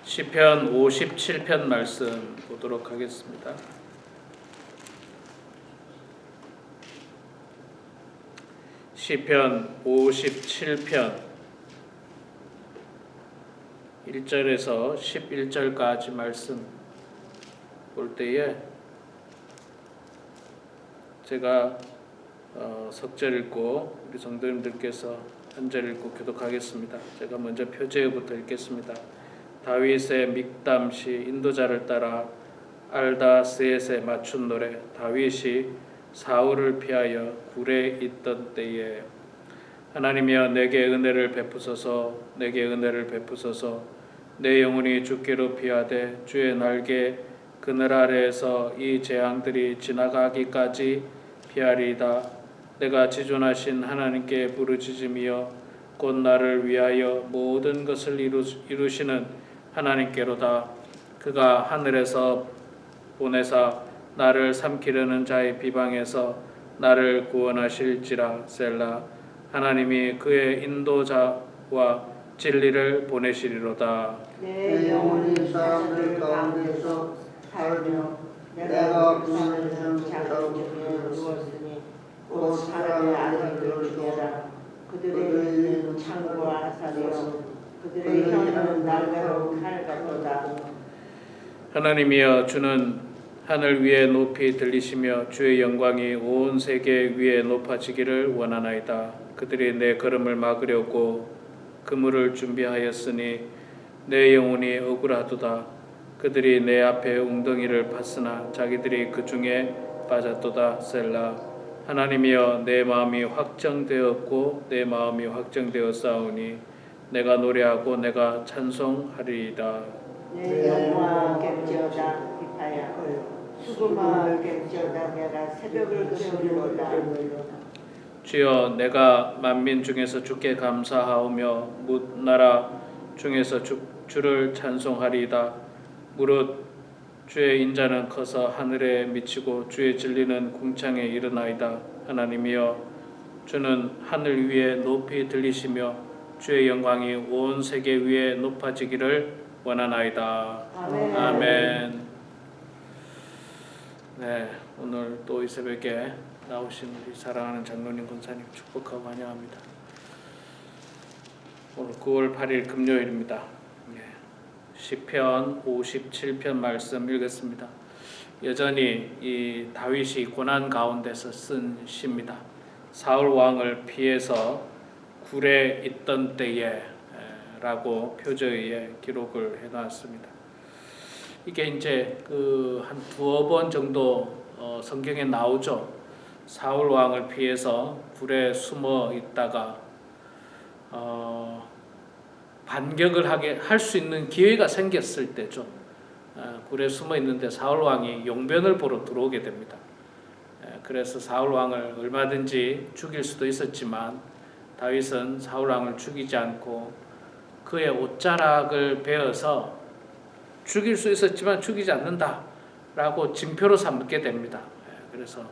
시편 57편 말씀 보도록 하겠습니다. 시편 57편 1절에서 11절까지 말씀 볼 때에 제가 석절 읽고 우리 성도님들께서 한 절 읽고 교독하겠습니다. 제가 먼저 표제부터 읽겠습니다. 다윗의 믹담시 인도자를 따라 알다스엣에 맞춘 노래. 다윗이 사울을 피하여 굴에 있던 때에 하나님이여 내게 은혜를 베푸소서, 내게 은혜를 베푸소서. 내 영혼이 주께로 피하되 주의 날개 그늘 아래에서 이 재앙들이 지나가기까지 피하리이다. 내가 지존하신 하나님께 부르짖으며 곧 나를 위하여 모든 것을 이루시는 하나님께로다. 그가 하늘에서 보내사 나를 삼키려는 자의 비방에서 나를 구원하실지라. 셀라. 하나님이 그의 인도자와 진리를 보내시리로다. 내 영혼이 사람들 가운데서 살며 내가 구원하는 자들 중에 누웠으니 곧 사람의 아들들을 죽여라. 그들의 입은 창과 사되어 그들의 혀는 날카로운 칼 같도다. 하나님이여 주는 하늘 위에 높이 들리시며 주의 영광이 온 세계 위에 높아지기를 원하나이다. 그들이 내 걸음을 막으려고 그물을 준비하였으니 내 영혼이 억울하도다. 그들이 내 앞에 웅덩이를 팠으나 자기들이 그 중에 빠졌도다. 셀라. 하나님이여 내 마음이 확정되었고 내 마음이 확정되었사오니 내가 노래하고 내가 찬송하리이다. 내 영혼아 객지어다 기파야 수금아 객지어다 내가 새벽을 깨우리로다. 주여 내가 만민 중에서 주께 감사하오며 뭇 나라 중에서 주를 찬송하리이다. 무릇 주의 인자는 커서 하늘에 미치고 주의 진리는 궁창에 이르나이다. 하나님이여 주는 하늘 위에 높이 들리시며 주의 영광이 온 세계 위에 높아지기를 원하나이다. 아멘. 아멘. 네, 오늘 또 이 새벽에 나오신 우리 사랑하는 장로님 권사님 축복하고 환영합니다. 오늘 9월 8일 금요일입니다. 시편 57편 말씀 읽었습니다. 여전히 이 다윗이 고난 가운데서 쓴 시입니다. 사울 왕을 피해서 굴에 있던 때에 라고 표제에 기록을 해놨습니다. 이게 이제 한 두어 번 정도 성경에 나오죠. 사울 왕을 피해서 굴에 숨어 있다가 반격을 할 수 있는 기회가 생겼을 때죠. 굴에 숨어 있는데 사울 왕이 용변을 보러 들어오게 됩니다. 그래서 사울 왕을 얼마든지 죽일 수도 있었지만 다윗은 사울 왕을 죽이지 않고 그의 옷자락을 베어서 죽일 수 있었지만 죽이지 않는다라고 징표로 삼게 됩니다. 그래서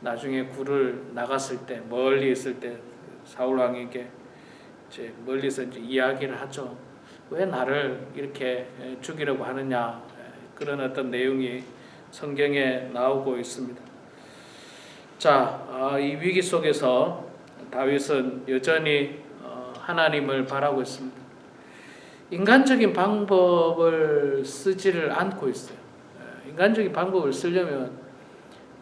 나중에 굴을 나갔을 때 멀리 있을 때 사울 왕에게 이제 멀리서 이제 이야기를 하죠. 왜 나를 이렇게 죽이려고 하느냐, 그런 어떤 내용이 성경에 나오고 있습니다. 자, 이 위기 속에서 다윗은 여전히 하나님을 바라고 있습니다. 인간적인 방법을 쓰지를 않고 있어요. 인간적인 방법을 쓰려면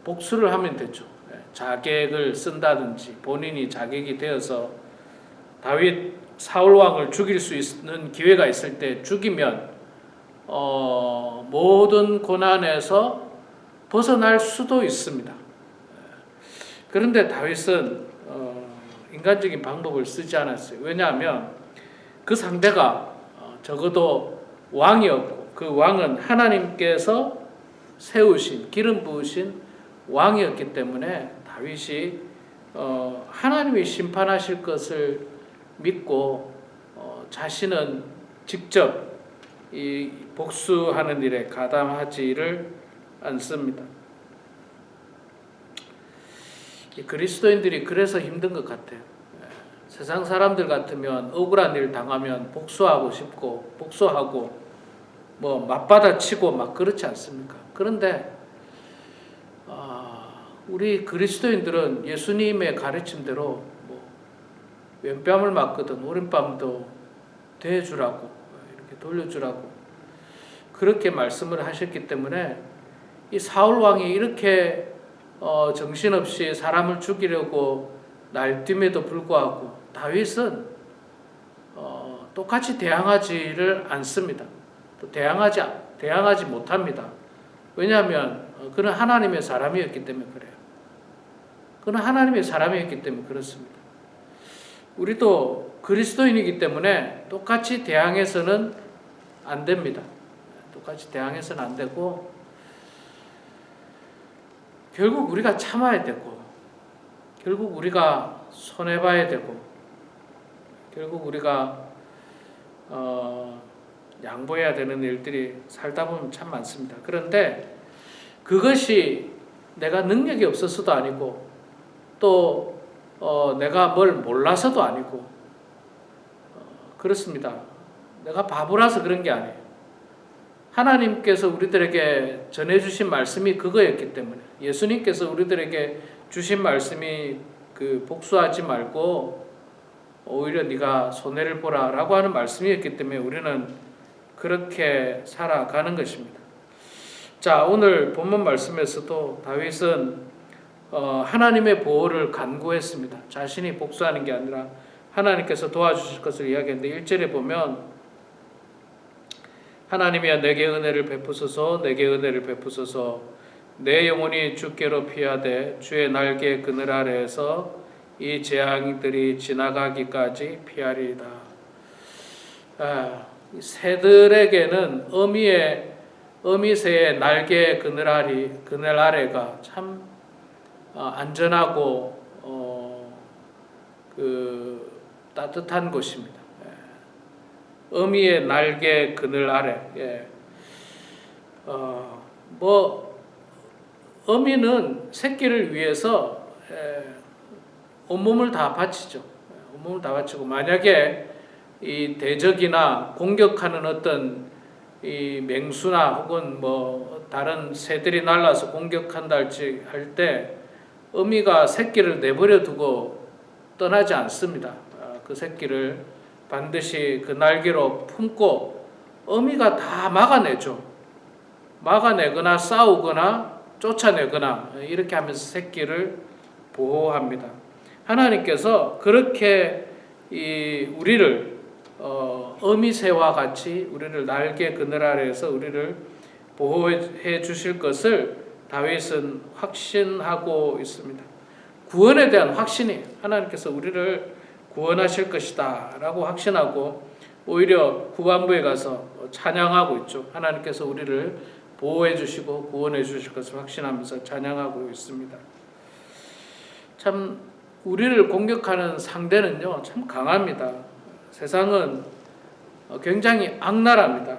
복수를 하면 되죠. 자객을 쓴다든지 본인이 자객이 되어서 다윗 사울 왕을 죽일 수 있는 기회가 있을 때 죽이면 모든 고난에서 벗어날 수도 있습니다. 그런데 다윗은 인간적인 방법을 쓰지 않았어요. 왜냐하면 그 상대가 적어도 왕이었고 그 왕은 하나님께서 세우신 기름 부으신 왕이었기 때문에 다윗이 하나님이 심판하실 것을 믿고 자신은 직접 이 복수하는 일에 가담하지를 않습니다. 이 그리스도인들이 그래서 힘든 것 같아요. 세상 사람들 같으면 억울한 일 당하면 복수하고 싶고 복수하고 뭐 맞받아치고 막 그렇지 않습니까? 그런데 우리 그리스도인들은 예수님의 가르침대로 뭐 왼뺨을 맞거든 오른뺨도 대주라고 이렇게 돌려주라고 그렇게 말씀을 하셨기 때문에 이 사울 왕이 이렇게 정신없이 사람을 죽이려고 날뛰면도 불구하고 다윗은 똑같이 대항하지를 않습니다. 또 대항하지 못합니다. 왜냐하면 그는 하나님의 사람이었기 때문에 그래요. 그는 하나님의 사람이었기 때문에 그렇습니다. 우리도 그리스도인이기 때문에 똑같이 대항해서는 안 됩니다. 똑같이 대항해서는 안 되고 결국 우리가 참아야 되고 결국 우리가 손해봐야 되고 결국 우리가 양보해야 되는 일들이 살다 보면 참 많습니다. 그런데 그것이 내가 능력이 없어서도 아니고 또 내가 뭘 몰라서도 아니고 그렇습니다. 내가 바보라서 그런 게 아니에요. 하나님께서 우리들에게 전해주신 말씀이 그거였기 때문에 예수님께서 우리들에게 주신 말씀이 그 복수하지 말고 오히려 네가 손해를 보라 라고 하는 말씀이었기 때문에 우리는 그렇게 살아가는 것입니다. 자, 오늘 본문 말씀에서도 다윗은 하나님의 보호를 간구했습니다. 자신이 복수하는 게 아니라 하나님께서 도와주실 것을 이야기했는데 1절에 보면 하나님이여 내게 은혜를 베푸소서 내게 은혜를 베푸소서 내 영혼이 주께로 피하되 주의 날개 그늘 아래에서 이 재앙들이 지나가기까지 피하리이다. 새들에게는 어미새의 날개 그늘 아래가 참 안전하고 따뜻한 곳입니다. 어미의 날개 그늘 아래. 어미는 새끼를 위해서 온몸을 다 바치죠. 온몸을 다 바치고 만약에 이 대적이나 공격하는 어떤 이 맹수나 혹은 뭐 다른 새들이 날라서 공격한다 할 때 어미가 새끼를 내버려 두고 떠나지 않습니다. 그 새끼를 반드시 그 날개로 품고 어미가 다 막아내죠. 막아내거나 싸우거나 쫓아내거나 이렇게 하면서 새끼를 보호합니다. 하나님께서 그렇게 우리를 어미새와 같이 우리를 날개 그늘 아래에서 우리를 보호해 주실 것을 다윗은 확신하고 있습니다. 구원에 대한 확신이 하나님께서 우리를 구원하실 것이다 라고 확신하고 오히려 후반부에 가서 찬양하고 있죠. 하나님께서 우리를 보호해 주시고 구원해 주실 것을 확신하면서 찬양하고 있습니다. 참 우리를 공격하는 상대는요 참 강합니다. 세상은 굉장히 악랄합니다.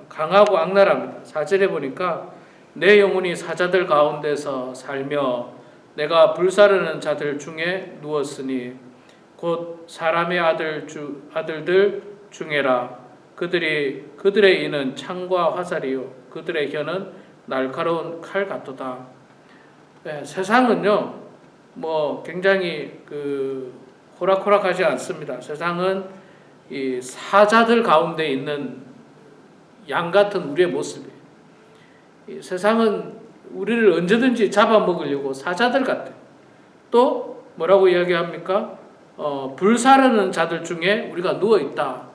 강하고 악랄합니다. 4절에 보니까 내 영혼이 사자들 가운데서 살며 내가 불사르는 자들 중에 누웠으니 곧 사람의 아들들 중에라. 그들의 이는 창과 화살이요 그들의 혀는 날카로운 칼 같도다. 세상은요 뭐 굉장히 호락호락하지 않습니다. 세상은 이 사자들 가운데 있는 양 같은 우리의 모습이에요. 이 세상은 우리를 언제든지 잡아먹으려고 사자들 같아요. 또 뭐라고 이야기합니까? 불사르는 자들 중에 우리가 누워있다.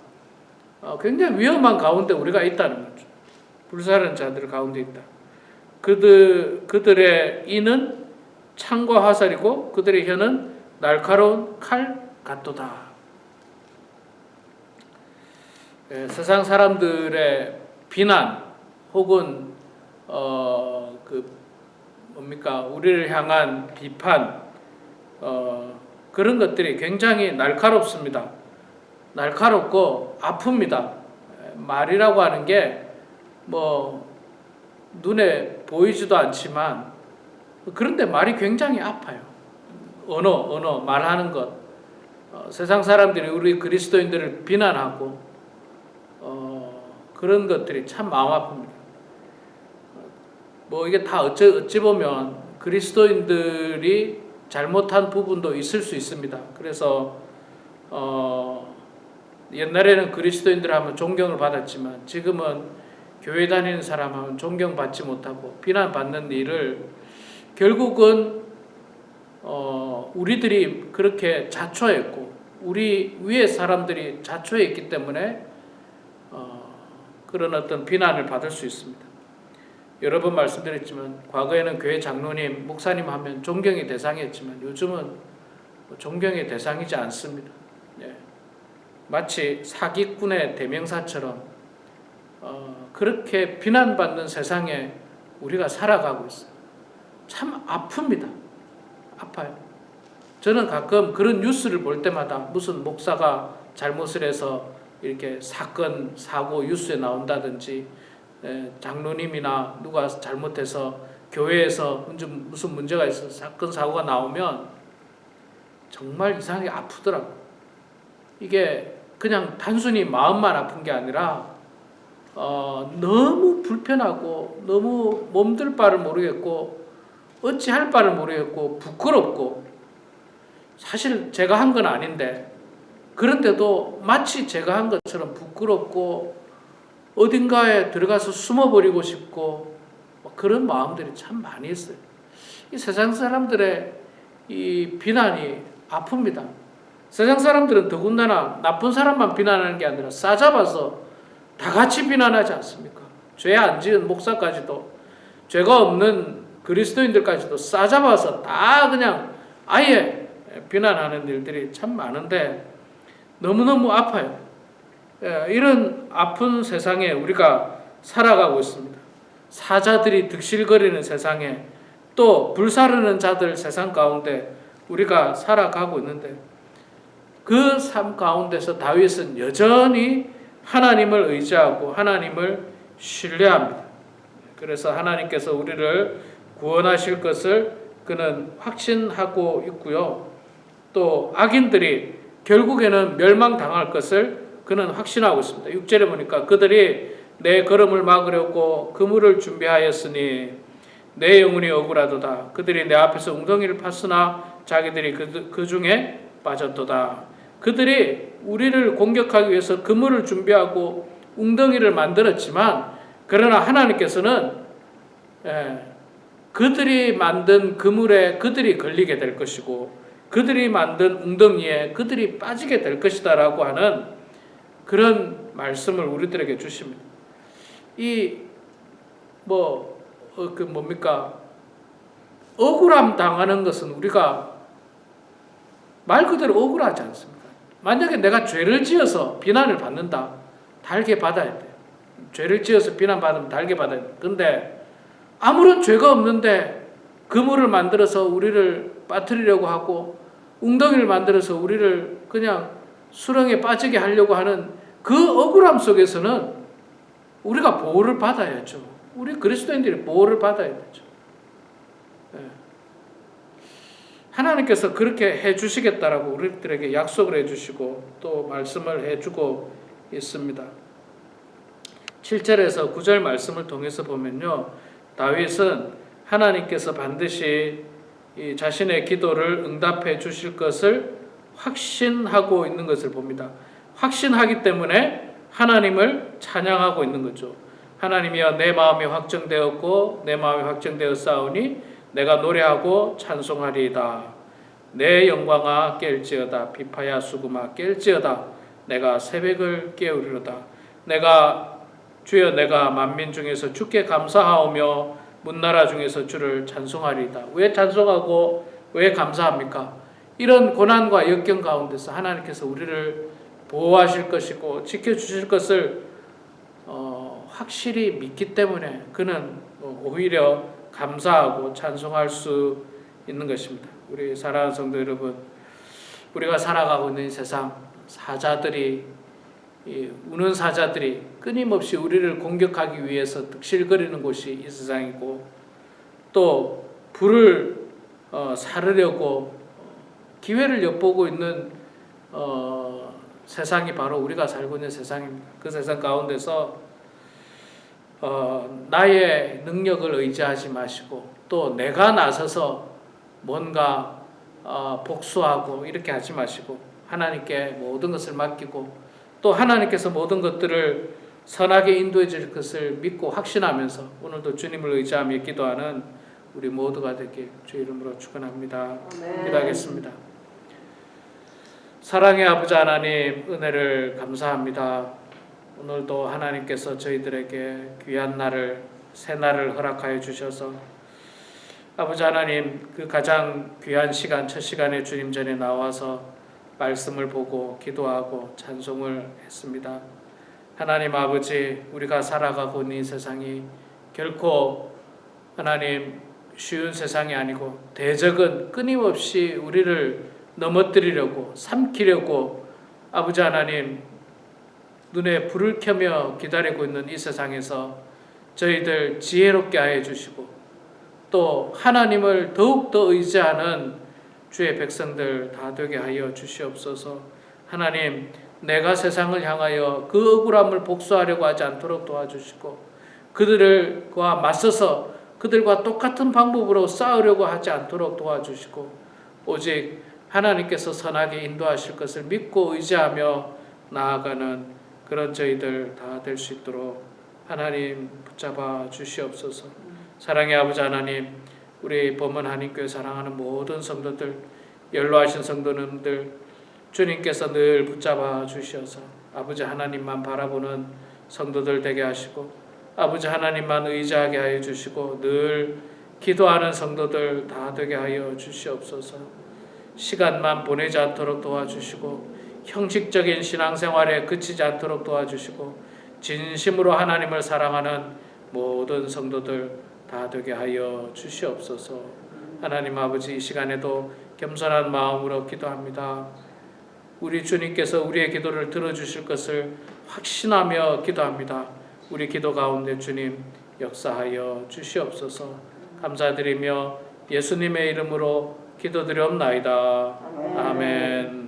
굉장히 위험한 가운데 우리가 있다는 거죠. 불사르는 자들 가운데 있다. 그들의 이는 창과 화살이고 그들의 혀는 날카로운 칼 같도다. 세상 사람들의 비난 혹은 우리를 향한 비판 그런 것들이 굉장히 날카롭습니다. 날카롭고 아픕니다. 말이라고 하는 게 뭐 눈에 보이지도 않지만 그런데 말이 굉장히 아파요. 언어 말하는 것. 세상 사람들이 우리 그리스도인들을 비난하고 그런 것들이 참 마음 아픕니다. 뭐 이게 다 어찌 보면 그리스도인들이 잘못한 부분도 있을 수 있습니다. 그래서 옛날에는 그리스도인들 하면 존경을 받았지만 지금은 교회 다니는 사람 하면 존경받지 못하고 비난받는 일을 결국은 우리들이 그렇게 자초했고 우리 위에 사람들이 자초했기 때문에 그런 어떤 비난을 받을 수 있습니다. 여러 번 말씀드렸지만 과거에는 교회 장로님, 목사님 하면 존경의 대상이었지만 요즘은 존경의 대상이지 않습니다. 예. 마치 사기꾼의 대명사처럼 그렇게 비난받는 세상에 우리가 살아가고 있어요. 참 아픕니다. 아파요. 저는 가끔 그런 뉴스를 볼 때마다 무슨 목사가 잘못을 해서 이렇게 사건, 사고 뉴스에 나온다든지 장로님이나 누가 잘못해서 교회에서 무슨 문제가 있어서 사건, 사고가 나오면 정말 이상하게 아프더라고요. 이게 그냥 단순히 마음만 아픈 게 아니라 너무 불편하고 너무 몸둘 바를 모르겠고 어찌할 바를 모르겠고 부끄럽고 사실 제가 한 건 아닌데 그런데도 마치 제가 한 것처럼 부끄럽고 어딘가에 들어가서 숨어버리고 싶고 그런 마음들이 참 많이 있어요. 이 세상 사람들의 이 비난이 아픕니다. 세상 사람들은 더군다나 나쁜 사람만 비난하는 게 아니라 싸잡아서 다 같이 비난하지 않습니까? 죄 안 지은 목사까지도 죄가 없는 그리스도인들까지도 싸잡아서 다 그냥 아예 비난하는 일들이 참 많은데 너무너무 아파요. 이런 아픈 세상에 우리가 살아가고 있습니다. 사자들이 득실거리는 세상에 또 불사르는 자들 세상 가운데 우리가 살아가고 있는데 그 삶 가운데서 다윗은 여전히 하나님을 의지하고 하나님을 신뢰합니다. 그래서 하나님께서 우리를 구원하실 것을 그는 확신하고 있고요. 또 악인들이 결국에는 멸망당할 것을 그는 확신하고 있습니다. 6절에 보니까 그들이 내 걸음을 막으려고 그물을 준비하였으니 내 영혼이 억울하도다. 그들이 내 앞에서 웅덩이를 팠으나 자기들이 그 중에 빠졌도다. 그들이 우리를 공격하기 위해서 그물을 준비하고 웅덩이를 만들었지만 그러나 하나님께서는 그들이 만든 그물에 그들이 걸리게 될 것이고 그들이 만든 웅덩이에 그들이 빠지게 될 것이다 라고 하는 그런 말씀을 우리들에게 주십니다. 억울함 당하는 것은 우리가 말 그대로 억울하지 않습니까? 만약에 내가 죄를 지어서 비난을 받는다. 달게 받아야 돼요. 죄를 지어서 비난받으면 달게 받아야 돼요. 근데 아무런 죄가 없는데 그물을 만들어서 우리를 빠뜨리려고 하고 웅덩이를 만들어서 우리를 그냥 수렁에 빠지게 하려고 하는 그 억울함 속에서는 우리가 보호를 받아야죠. 우리 그리스도인들이 보호를 받아야 되죠. 하나님께서 그렇게 해주시겠다라고 우리들에게 약속을 해주시고 또 말씀을 해주고 있습니다. 7절에서 9절 말씀을 통해서 보면요. 다윗은 하나님께서 반드시 이 자신의 기도를 응답해 주실 것을 확신하고 있는 것을 봅니다. 확신하기 때문에 하나님을 찬양하고 있는 거죠. 하나님이여 내 마음이 확정되었고 내 마음이 확정되었사오니 내가 노래하고 찬송하리이다. 내 영광아 깰지어다. 비파야 수금아 깰지어다. 내가 새벽을 깨우리로다. 주여 내가 만민 중에서 주께 감사하오며 문나라 중에서 주를 찬송하리이다. 왜 찬송하고 왜 감사합니까? 이런 고난과 역경 가운데서 하나님께서 우리를 보호하실 것이고 지켜주실 것을 확실히 믿기 때문에 그는 오히려 감사하고 찬송할 수 있는 것입니다. 우리 사랑하는 성도 여러분, 우리가 살아가고 있는 세상 사자들이 우는 사자들이 끊임없이 우리를 공격하기 위해서 득실거리는 곳이 이 세상이고 또 불을 사르려고 기회를 엿보고 있는 세상이 바로 우리가 살고 있는 세상입니다. 그 세상 가운데서 나의 능력을 의지하지 마시고 또 내가 나서서 뭔가 복수하고 이렇게 하지 마시고 하나님께 모든 것을 맡기고 또 하나님께서 모든 것들을 선하게 인도해 줄 것을 믿고 확신하면서 오늘도 주님을 의지하며 기도하는 우리 모두가 되길 주의 이름으로 축원합니다. 기도하겠습니다. 사랑의 아버지 하나님, 은혜를 감사합니다. 오늘도 하나님께서 저희들에게 귀한 날을, 새 날을 허락하여 주셔서 아버지 하나님, 그 가장 귀한 시간, 첫 시간에 주님 전에 나와서 말씀을 보고 기도하고 찬송을 했습니다. 하나님 아버지, 우리가 살아가고 있는 이 세상이 결코 하나님 쉬운 세상이 아니고 대적은 끊임없이 우리를 넘어뜨리려고 삼키려고 아버지 하나님 눈에 불을 켜며 기다리고 있는 이 세상에서 저희들 지혜롭게 하여 주시고 또 하나님을 더욱더 의지하는 주의 백성들 다 되게 하여 주시옵소서. 하나님, 내가 세상을 향하여 그 억울함을 복수하려고 하지 않도록 도와주시고 그들과 맞서서 그들과 똑같은 방법으로 싸우려고 하지 않도록 도와주시고 오직 하나님께서 선하게 인도하실 것을 믿고 의지하며 나아가는 그런 저희들 다 될 수 있도록 하나님 붙잡아 주시옵소서. 사랑의 아버지 하나님, 우리 범은 한인교회 사랑하는 모든 성도들, 연로하신 성도님들 주님께서 늘 붙잡아 주셔서 아버지 하나님만 바라보는 성도들 되게 하시고 아버지 하나님만 의지하게 하여 주시고 늘 기도하는 성도들 다 되게 하여 주시옵소서. 시간만 보내지 않도록 도와주시고 형식적인 신앙생활에 그치지 않도록 도와주시고 진심으로 하나님을 사랑하는 모든 성도들 다 되게 하여 주시옵소서. 하나님 아버지, 이 시간에도 겸손한 마음으로 기도합니다. 우리 주님께서 우리의 기도를 들어주실 것을 확신하며 기도합니다. 우리 기도 가운데 주님 역사하여 주시옵소서. 감사드리며 예수님의 이름으로 기도드리옵나이다. 아멘.